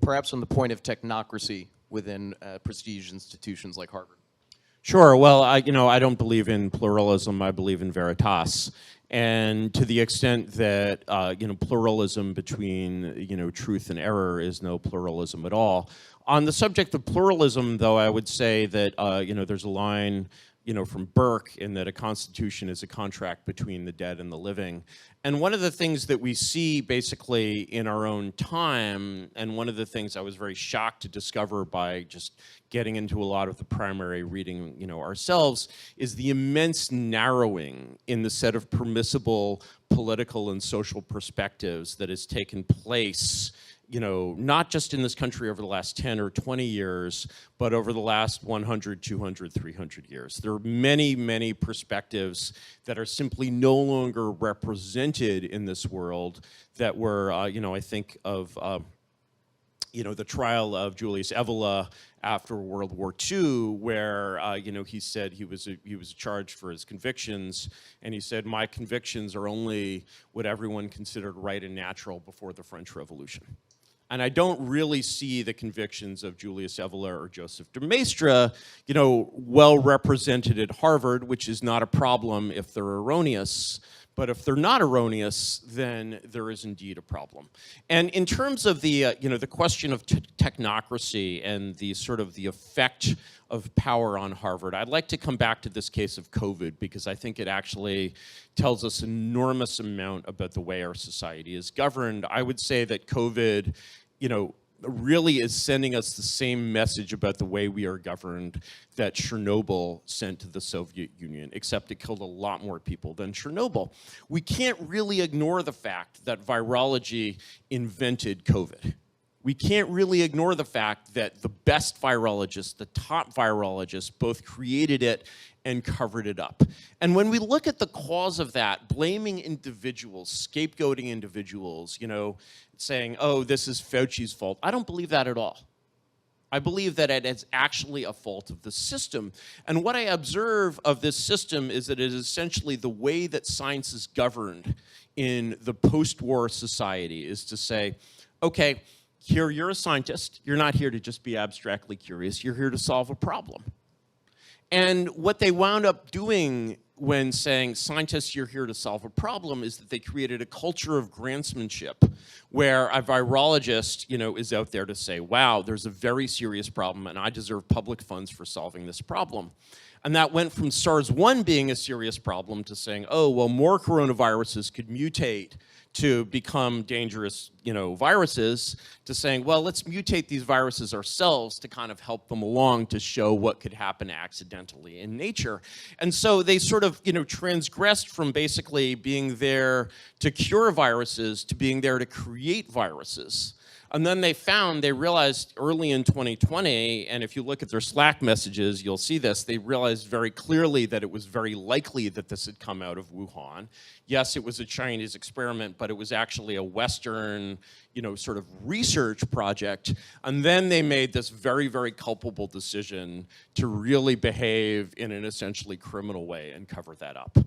perhaps on the point of technocracy within prestigious institutions like Harvard? Sure. Well, I don't believe in pluralism. I believe in veritas. And to the extent that pluralism between truth and error is no pluralism at all. On the subject of pluralism, though, I would say that there's a line from Burke in that a constitution is a contract between the dead and the living. And one of the things that we see basically in our own time, and one of the things I was very shocked to discover by just getting into a lot of the primary reading ourselves, is the immense narrowing in the set of permissible political and social perspectives that has taken place not just in this country over the last 10 or 20 years, but over the last 100, 200, 300 years. There are many, many perspectives that are simply no longer represented in this world that were, I think of, the trial of Julius Evola after World War II, where he said he was charged for his convictions, and he said, my convictions are only what everyone considered right and natural before the French Revolution. And I don't really see the convictions of Julius Evola or Joseph de Maistre, well represented at Harvard, which is not a problem if they're erroneous. But if they're not erroneous, then there is indeed a problem. And in terms of the, the question of technocracy and the sort of the effect of power on Harvard, I'd like to come back to this case of COVID, because I think it actually tells us an enormous amount about the way our society is governed. I would say that COVID, really is sending us the same message about the way we are governed that Chernobyl sent to the Soviet Union, except it killed a lot more people than Chernobyl. We can't really ignore the fact that virology invented COVID. We can't really ignore the fact that the best virologists, the top virologists, both created it and covered it up. And when we look at the cause of that, blaming individuals, scapegoating individuals, saying, oh, this is Fauci's fault, I don't believe that at all. I believe that it is actually a fault of the system. And what I observe of this system is that it is essentially the way that science is governed in the post-war society, is to say, okay, here you're a scientist, you're not here to just be abstractly curious, you're here to solve a problem. And what they wound up doing when saying, scientists, you're here to solve a problem, is that they created a culture of grantsmanship, where a virologist, is out there to say, wow, there's a very serious problem, and I deserve public funds for solving this problem. And that went from SARS-1 being a serious problem to saying, oh, well, more coronaviruses could mutate to become dangerous, viruses, to saying, well, let's mutate these viruses ourselves to kind of help them along to show what could happen accidentally in nature. And so they sort of, transgressed from basically being there to cure viruses to being there to create viruses. And then they realized early in 2020, and if you look at their Slack messages, you'll see this, they realized very clearly that it was very likely that this had come out of Wuhan. Yes, it was a Chinese experiment, but it was actually a Western, sort of research project. And then they made this very, very culpable decision to really behave in an essentially criminal way and cover that up.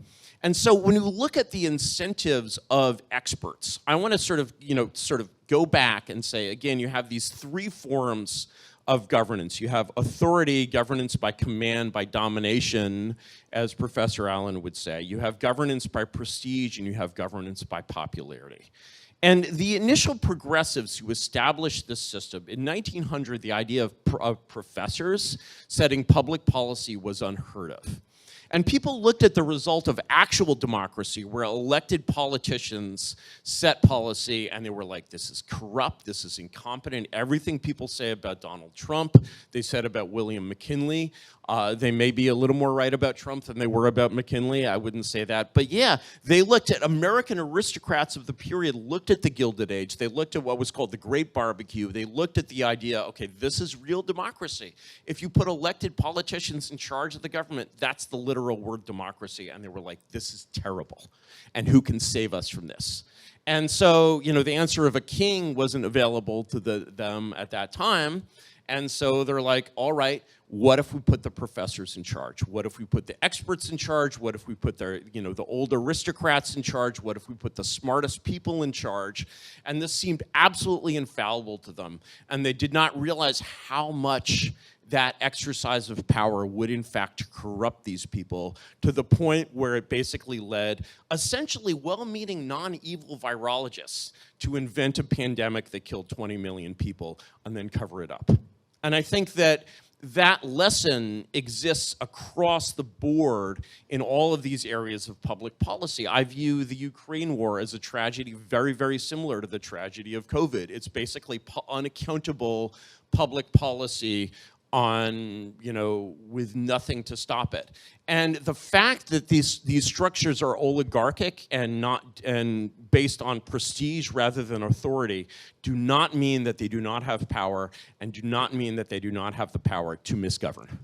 And so when you look at the incentives of experts, I want to sort of go back and say, again, you have these three forms of governance. You have authority, governance by command, by domination, as Professor Allen would say. You have governance by prestige, and you have governance by popularity. And the initial progressives who established this system, in 1900, the idea of professors setting public policy was unheard of. And people looked at the result of actual democracy, where elected politicians set policy, and they were like, this is corrupt, this is incompetent. Everything people say about Donald Trump, they said about William McKinley. They may be a little more right about Trump than they were about McKinley. I wouldn't say that. But yeah, they looked at American aristocrats of the period, looked at the Gilded Age. They looked at what was called the Great Barbecue. They looked at the idea, okay, this is real democracy. If you put elected politicians in charge of the government, that's the literal word democracy. And they were like, this is terrible. And who can save us from this? And so, the answer of a king wasn't available to them at that time. And so they're like, all right, what if we put the professors in charge? What if we put the experts in charge? What if we put the old aristocrats in charge? What if we put the smartest people in charge? And this seemed absolutely infallible to them. And they did not realize how much that exercise of power would in fact corrupt these people to the point where it basically led essentially well-meaning non-evil virologists to invent a pandemic that killed 20 million people and then cover it up. And I think that that lesson exists across the board in all of these areas of public policy. I view the Ukraine war as a tragedy very, very similar to the tragedy of COVID. It's basically unaccountable public policy on, with nothing to stop it. And the fact that these structures are oligarchic and based on prestige rather than authority do not mean that they do not have power and do not mean that they do not have the power to misgovern.